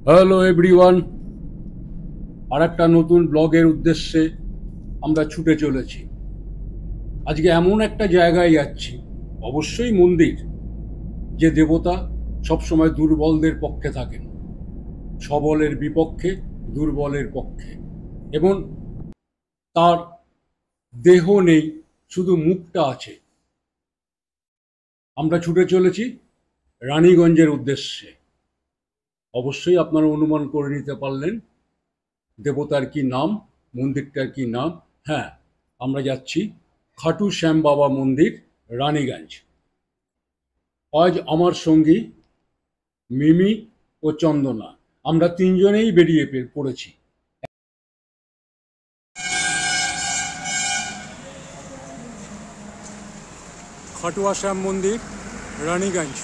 Hello everyone, আর একটা নতুন ব্লগের উদ্দেশ্যে আমরা ছুটে চলেছি। আজকে এমন একটা জায়গায় যাচ্ছি, অবশ্যই মন্দির, যে দেবতা সবসময় দুর্বলদের পক্ষে থাকেন, সবলের বিপক্ষে, দুর্বলের পক্ষে, এবং তার দেহ নেই, শুধু মুখটা আছে। আমরা ছুটে চলেছি রানীগঞ্জের উদ্দেশ্যে। অবশ্যই আপনারা অনুমান করে নিতে পারলেন দেবতার কি নাম, মন্দিরটার কি নাম। হ্যাঁ, আমরা যাচ্ছি খাটু শ্যাম বাবা মন্দির, রানীগঞ্জ। আজ আমার সঙ্গী মিমি ও চন্দনা, আমরা তিনজনেই বেরিয়ে পড়েছি। খাটুয়া শ্যাম মন্দির, রানীগঞ্জ।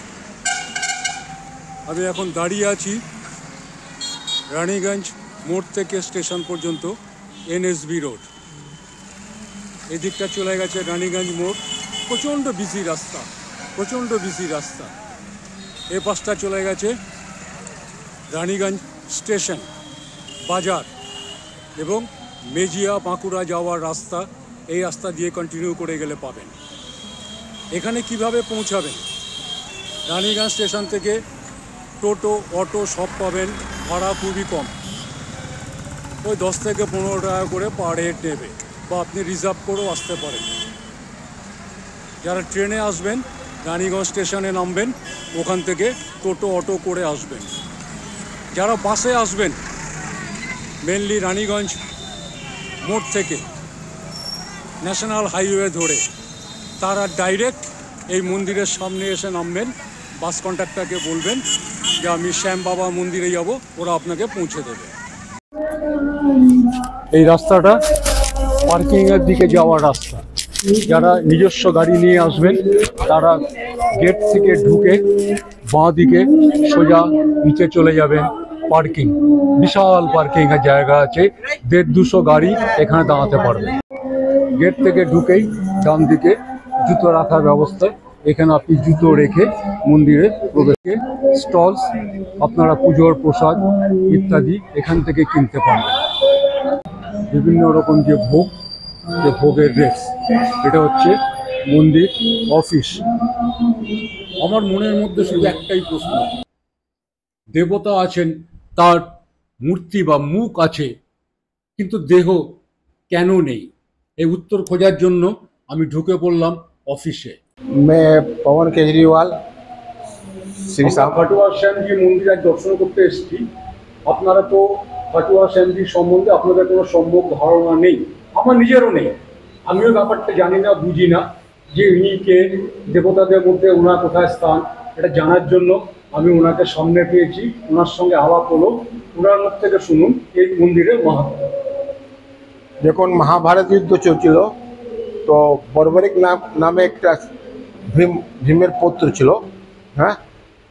আমি এখন দাঁড়িয়ে আছি রানীগঞ্জ মোড় থেকে স্টেশন পর্যন্ত এনএসবি রোড। এদিকটা চলে গেছে রানীগঞ্জ মোড়, প্রচণ্ড বিজি রাস্তা, প্রচণ্ড বিজি রাস্তা। এ পাশটা চলে গেছে রানীগঞ্জ স্টেশন, বাজার এবং মেজিয়া বাঁকুড়া যাওয়ার রাস্তা। এই রাস্তা দিয়ে কন্টিনিউ করে গেলে পাবেন। এখানে কিভাবে পৌঁছাবেন? রানীগঞ্জ স্টেশন থেকে টোটো, অটো সব পাবেন, ভাড়া খুবই কম, ওই 10 থেকে 15 টাকা করে পার হেড নেবে, বা আপনি রিজার্ভ করেও আসতে পারেন। যারা ট্রেনে আসবেন রানীগঞ্জ স্টেশনে নামবেন, ওখান থেকে টোটো, অটো করে আসবেন। যারা বাসে আসবেন মেনলি রানীগঞ্জ মোড় থেকে ন্যাশনাল হাইওয়ে ধরে, তারা ডাইরেক্ট এই মন্দিরের সামনে এসে নামবেন। বাস কন্ডাক্টরকে বলবেন যে আমি শ্যাম বাবা মন্দিরে যাব, ওরা আপনাকে পৌঁছে দেবে। এই রাস্তাটা পার্কিংয়ের দিকে যাওয়ার রাস্তা। যারা নিজস্ব গাড়ি নিয়ে আসবেন তারা গেট থেকে ঢুকে বাঁ দিকে সোজা নিচে চলে যাবেন। পার্কিং, বিশাল পার্কিংয়ের জায়গা আছে, 150-200 গাড়ি এখানে দাঁড়াতে পারবে। গেট থেকে ঢুকেই ডান দিকে জুতো রাখার ব্যবস্থা, এখানে আপনি জুতো রেখে মন্দিরে প্রবেশে স্টলস, আপনারা পুজোর প্রসাদ ইত্যাদি এখান থেকে কিনতে পারবেন। বিভিন্ন রকম যে ভোগ, যে ভোগের রেস, এটা হচ্ছে মন্দির অফিস। আমার মনের মধ্যে শুধু একটাই প্রশ্ন, দেবতা আছেন, তার মূর্তি বা মুখ আছে, কিন্তু দেহ কেন নেই? এই উত্তর খোঁজার জন্য আমি ঢুকে পড়লাম অফিসে। मैं पवन केजरीवाल श्री श्याम খাটুয়া শ্যামজি মন্দির আজ দর্শন করতে এসেছি। আপনারা তো খাটুয়া শ্যামজি সম্বন্ধে আপনাদের কোনো সম্যক ধারণা নেই, আমার নিজেরও নেই। আমিও ব্যাপারটা জানি না, বুঝি না যে ইনি কে, দেবতাদের মধ্যে ওনার কোথায় স্থান। এটা জানার জন্য আমি ওনাকে সামনে পেয়েছি, ওনার সঙ্গে আলাপ হলো। ওনার মুখ থেকে শুনুন এই মন্দিরের মাহাত্ম্য। যখন মহাভারত যুদ্ধ চলছিল, তো বর্বরিক নামে একটা ভীমের পুত্র ছিল। হ্যাঁ,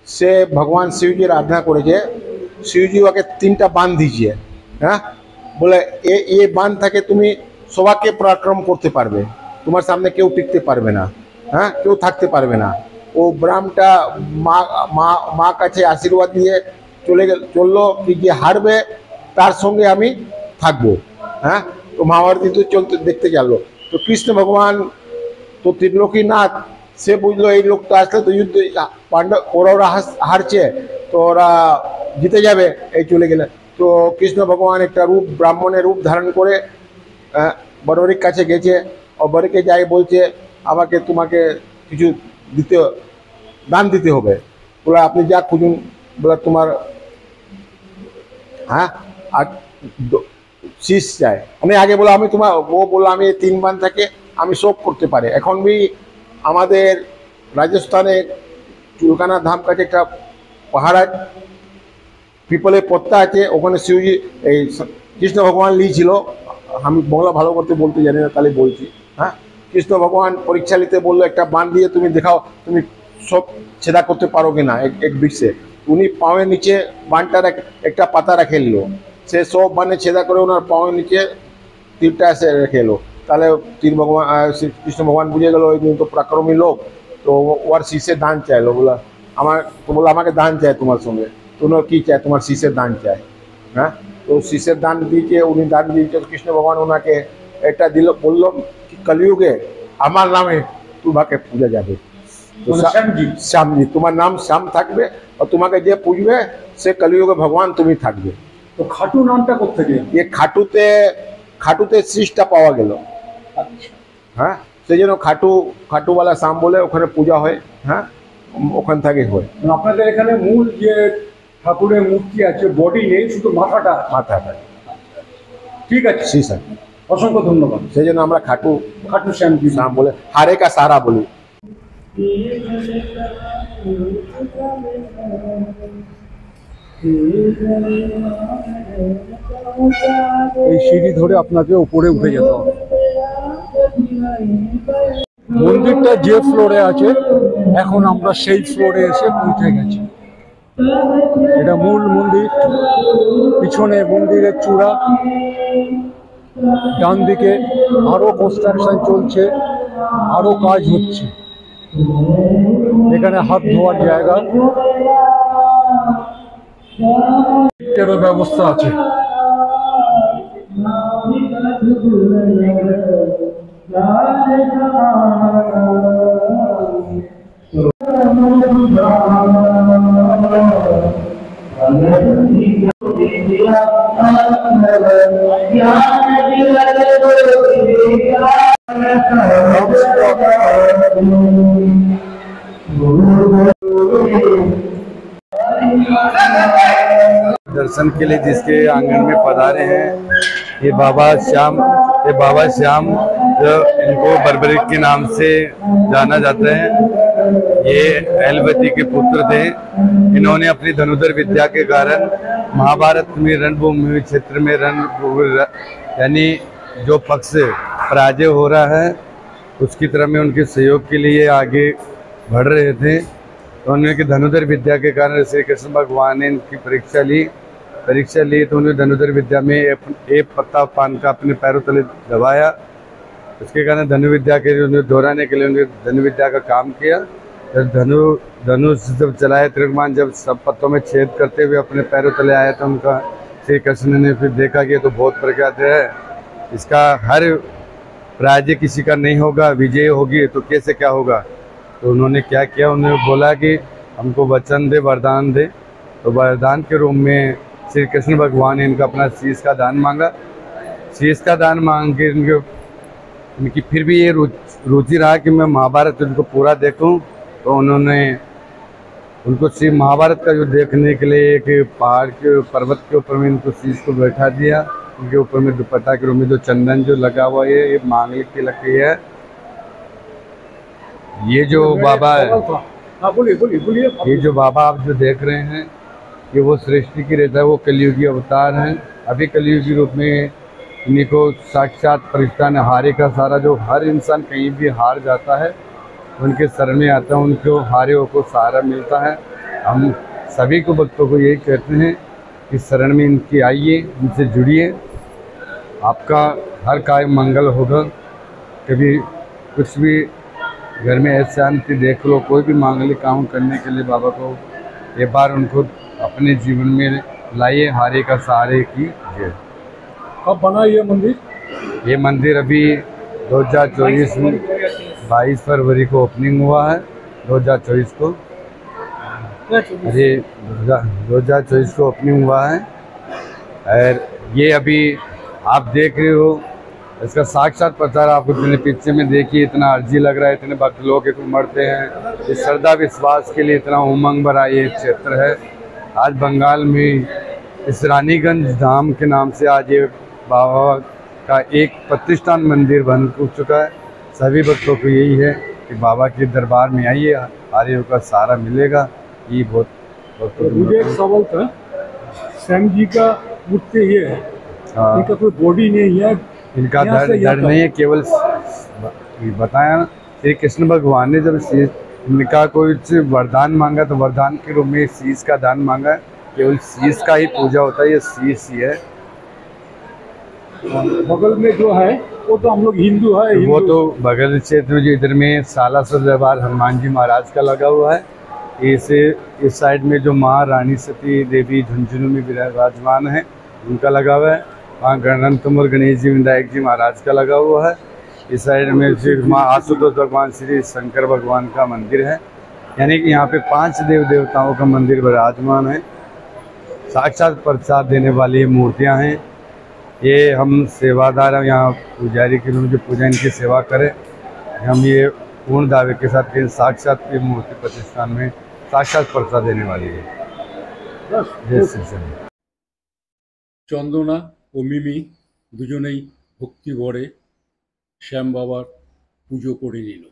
সে ভগবান শিবজির আরাধনা করেছে। শিবজি ওকে 3টা বান দিয়েছে। হ্যাঁ, বলে এ বান থেকে তুমি সবাইকে পরাক্রম করতে পারবে, তোমার সামনে কেউ টিকতে পারবে না। হ্যাঁ, কেউ থাকতে পারবে না। ও ব্রাহ্মটা মা কাছে আশীর্বাদ নিয়ে চললো কি যে হারবে তার সঙ্গে আমি থাকবো। হ্যাঁ, তো মহাভারত যুদ্ধ চলতে দেখতে গেল। তো কৃষ্ণ ভগবান তো ত্রিলোকীনাথ, সে বুঝলো এই লোকটা আসলে তো যুদ্ধ ওরা হারছে, তো ওরা জিতে যাবে, এই চলে গেলে। তো কৃষ্ণ ভগবান একটা রূপ, ব্রাহ্মণের রূপ ধারণ করে বড়বড়ির কাছে গেছে। ও বড়িকে যাই বলছে আমাকে তোমাকে কিছু দান দিতে হবে। বলে আপনি যা খুঁজুন, বলে তোমার হ্যাঁ আর শীষ চাই। আমি আগে বলো আমি তোমার, ও বললো আমি 3 বান থেকে আমি সব করতে পারি। এখন भी আমাদের রাজস্থানের চুলকানা ধাম কাছে একটা পাহাড় আছে, পিপলের পত্তা আছে, ওখানে শিবজি এই কৃষ্ণ ভগবান লিয়েছিল। আমি বাংলা ভালো করতে বলতে জানি না, তাহলে বলছি। হ্যাঁ, কৃষ্ণ ভগবান পরীক্ষা নিতে বললো একটা বান দিয়ে তুমি দেখাও তুমি সব ছেদা করতে পারো কিনা এক বৃক্ষে। উনি পায়ের নিচে বানটার একটা পাতা রেখে নিল, সে সব বানে ছেদা করে ওনার পায়ের নিচে তীরটা এসে রেখে এলো। তাহলে তীর ভগবান কৃষ্ণ ভগবান বুঝে গেল ওই তো পরাক্রমী লোক। তো ওর শীষে দান চাইলো, বলে আমাকে দান চাই তোমার সঙ্গে। তো তোমার কি চাই, তোমার শীষের দান চাই, হ্যাঁ। তো শীষের দান দিয়েছে, উনি দান দিয়েছে, কৃষ্ণ ভগবান ওনাকে এটা দিল, বললো কি কলিযুগে আমার নামে তোমাকে পূজা যাবে। তো শ্যামজি, তোমার নাম শ্যাম থাকবে, আর তোমাকে যে পুজবে সে কলিযুগে ভগবান তুমি থাকবে। তো খাটু নামটা কোথেকে? এ খাটুতে সৃষ্টিটা পাওয়া গেল, হ্যাঁ। সেই জন্য খাটুওয়ালা শ্যাম বলে ওখানে পূজা হয়, হ্যাঁ, ওখান থেকে হয়। আপনাদের এখানে মূল যে ঠাকুরের মূর্তি আছে, বডি নেই, শুধু মাথাটা। ঠিক আছে, জি স্যার, অসংখ্য ধন্যবাদ। সেই জন্য আমরা খাটু শ্যামজি শ্যাম বলে হারে কা সারা বলি। এই সিঁড়ি ধরে আপনাকে উপরে উঠে যেতে হবে। মন্দিরটা যে ফ্লোরে আছে, এখন আমরা সেই ফ্লোরে এসে পৌঁছে গেছি। এটা মূল মন্দির, পিছনে মন্দিরের চূড়া, ডান দিকে আরো কনস্ট্রাকশন চলছে, আরো কাজ হচ্ছে। এখানে হাত ধোয়ার জায়গা, এরও ব্যবস্থা আছে। दर्शन के लिए जिसके आंगन में पधारे हैं, ये बाबा श्याम जो इनको बर्बरिक के नाम से जाना जाता है। ये अहलवती के पुत्र थे। इन्होंने अपनी धनुधर विद्या के कारण महाभारत में रणभूमि क्षेत्र में यानी जो पक्ष पराजय हो रहा है उसकी तरफ में उनके सहयोग के लिए आगे बढ़ रहे थे। तो उन्होंने धनुधर विद्या के कारण श्री कृष्ण भगवान ने इनकी परीक्षा ली तो उन्होंने धनुधर विद्या में एक पत्ता पान का अपने पैरों तले दबाया। उसके कारण धनुविद्या के दोहराने के लिए उन्होंने धनुविद्या का काम किया। धनुष जब चलाए, त्रिगमान जब सब पत्तों में छेद करते हुए अपने पैरों तले आया तो उनका श्री कृष्ण ने फिर देखा कि ये तो बहुत प्रख्यात है, इसका हर पराजय किसी का नहीं होगा, विजय होगी तो कैसे क्या होगा। तो उन्होंने क्या किया, उन्होंने बोला कि हमको वचन दे, वरदान दे। तो वरदान के रूप में श्री कृष्ण भगवान ने इनका अपना शीश का दान मांगा। शीश का दान मांग के इनकी फिर भी ये रुचि रहा कि मैं महाभारत इनको पूरा देखूं। तो उन्होंने उनको श्री महाभारत का जो देखने के लिए एक पहाड़ के पर्वत के ऊपर में इनको शीश को बैठा दिया। उनके ऊपर में दुपट्टा के रूप में जो चंदन जो लगा हुआ है, ये मांगलिक की लकड़ी है। ये जो बाबा है, ये जो बाबा आप जो देख रहे हैं, ये वो सृष्टि की रहता है, वो कलियुगी अवतार हैं। अभी कलियुगी रूप में इन्हीं को साक्षात परिष्ठान हारे का सारा, जो हर इंसान कहीं भी हार जाता है उनके शरण में आता है, उनको हारे को सहारा मिलता है। हम सभी को भक्तों को यही कहते हैं कि शरण में इनकी आइए, इनसे जुड़िए, आपका हर कार्य मंगल होगा। कभी कुछ भी घर में अशांति देख लो, कोई भी मांगलिक काम करने के लिए बाबा को एक बार उनको अपने जीवन में लाइए। हारे का सहारे की जय। कब बना ये मंदिर? ये मंदिर अभी 2024 में 22 फरवरी को ओपनिंग हुआ है, 2024 को। अरे 2024 को ओपनिंग हुआ है। और ये अभी आप देख रहे हो, इसका साक्षात प्रचार आपको इतने पीछे में देखिए, इतना अर्जी लग रहा है, इतने भक्त लोग उमड़ते हैं। इस श्रद्धा विश्वास के लिए इतना उमंग भरा ये क्षेत्र है। आज बंगाल में इस रानीगंज धाम के नाम से आज ये बाबा का एक प्रतिष्ठान मंदिर बन चुका है। सभी भक्तों को यही है कि बाबा के दरबार में आइए, आर्यों का सहारा मिलेगा। ये बहुत मुझे एक सवाल था, श्याम जी का मूर्ति ये है, इनका कोई बॉडी नहीं है, इनका धड़ नहीं है, केवल बताया ना श्री कृष्ण भगवान ने जब इनका कोई वरदान मांगा तो वरदान के रूप में शीश का दान मांगा। केवल शीश का ही पूजा होता है, ये शीश ही है। बगल में जो है वो तो हम लोग हिंदू है, वो तो बगल क्षेत्र जो इधर में सालासर दरबार हनुमान जी महाराज का लगा हुआ है। इस साइड में जो माँ रानी सती देवी झुंझुनू में विराजमान है उनका लगा हुआ है। वहाँ गणतंत्र और गणेश जी विनायक जी महाराज का लगा हुआ है। इस साइड में फिर माँ आशुतोष भगवान श्री शंकर भगवान का मंदिर है। यानी कि यहाँ पे 5 देव देवताओं का मंदिर विराजमान है। साक्षात प्रसाद देने वाली ये मूर्तियाँ हैं। ये हम सेवादार हैं, यहाँ पुजारी के लोग जो पूजा इनकी सेवा करें, हम ये पूर्ण दावे के साथ कि साक्षात ये मूर्ति प्रतिष्ठान में साक्षात प्रसाद देने वाली है। जय श्री कृष्ण। চন্দনা ও মিমি দুজনেই ভক্তি ভরে শ্যাম বাবার পুজো করে নিল।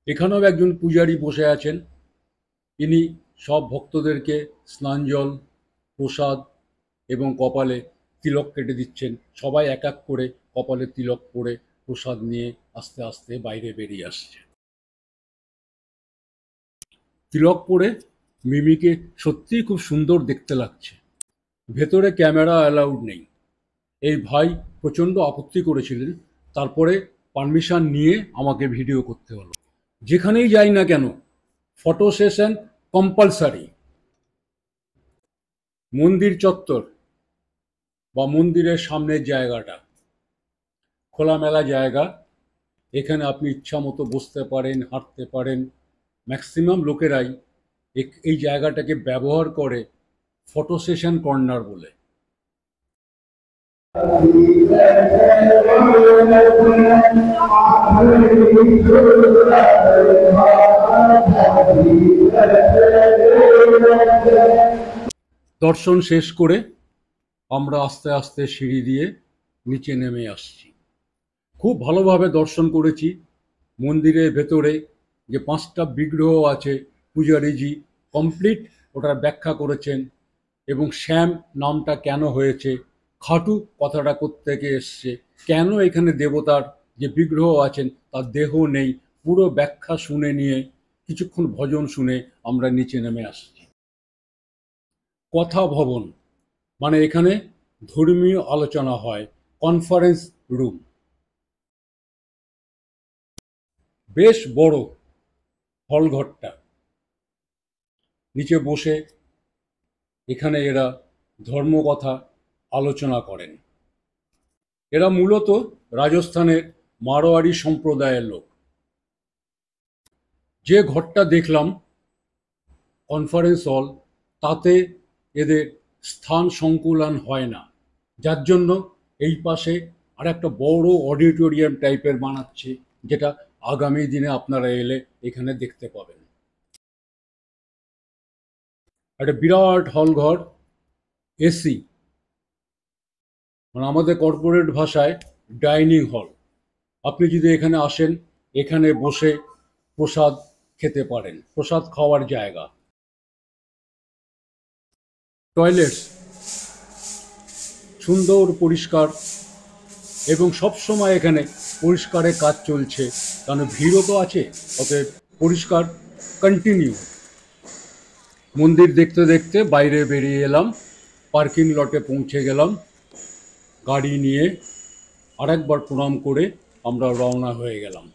এখানেও একজন পূজারী বসে আছেন। ইনি সব ভক্তদেরকে স্নান জল, প্রসাদ এবং কপালে তিলক কেটে দিচ্ছেন। সবাই এক এক করে কপালে তিলক পরে প্রসাদ নিয়ে আস্তে আস্তে বাইরে বেরিয়ে আসছে। তিলক পরে মিমিকে সত্যিই খুব সুন্দর দেখতে লাগছে। ভেতরে ক্যামেরা অ্যালাউড নেই। এই ভাই প্রচণ্ড আপত্তি করেছিলেন, তারপরে পারমিশন নিয়ে আমাকে ভিডিও করতে হলো। যেখানেই যাই না কেন ফটো সেশন কম্পালসারি। মন্দির চত্বর বা মন্দিরের সামনের জায়গাটা খোলামেলা জায়গা। এখানে আপনি ইচ্ছা মতো বসতে পারেন, হাঁটতে পারেন। ম্যাক্সিমাম লোকেরাই এই জায়গাটাকে ব্যবহার করে ফটো সেশন কর্নার বলে। দর্শন শেষ করে আমরা আস্তে আস্তে সিঁড়ি দিয়ে নিচে নেমে আসছি। খুব ভালোভাবে দর্শন করেছি। মন্দিরের ভেতরে যে 5টা বিগ্রহ আছে পূজারীজি কমপ্লিট ওটার ব্যাখ্যা করেছেন, এবং শ্যাম নামটা কেন হয়েছে, খাটু কথাটা কোত্থেকে এসছে, কেন এখানে দেবতার যে বিগ্রহ আছেন তার দেহ নেই, পুরো ব্যাখ্যা শুনে নিয়ে কিছুক্ষণ ভজন শুনে আমরা নিচে নেমে আসছি। কথা ভবন মানে এখানে ধর্মীয় আলোচনা হয়, কনফারেন্স রুম। বেশ বড় হলঘরটা। নিচে বসে এখানে এরা ধর্মকথা আলোচনা করেন। এরা মূলত রাজস্থানের মারোয়ারি সম্প্রদায়ের লোক। যে ঘরটা দেখলাম কনফারেন্স হল, তাতে এদের স্থান সংকুলান হয় না, যার জন্য এই পাশে আর একটা বড় অডিটোরিয়াম টাইপের বানাচ্ছে, যেটা আগামী দিনে আপনারা এলে এখানে দেখতে পাবেন। একটা বিরাট হল ঘর, এসি, মানে আমাদের কর্পোরেট ভাষায় ডাইনিং হল। আপনি যদি এখানে আসেন, এখানে বসে প্রসাদ খেতে পারেন, প্রসাদ খাওয়ার জায়গা। টয়লেটস সুন্দর পরিষ্কার, এবং সবসময় এখানে পরিষ্কারের কাজ চলছে, কারণ ভিড়ও তো আছে, অতএব পরিষ্কার কন্টিনিউ। মন্দির দেখতে দেখতে বাইরে বেরিয়ে এলাম, পার্কিং লটে পৌঁছে গেলাম। গাড়ি নিয়ে আরেকবার প্রণাম করে আমরা রওনা হয়ে গেলাম।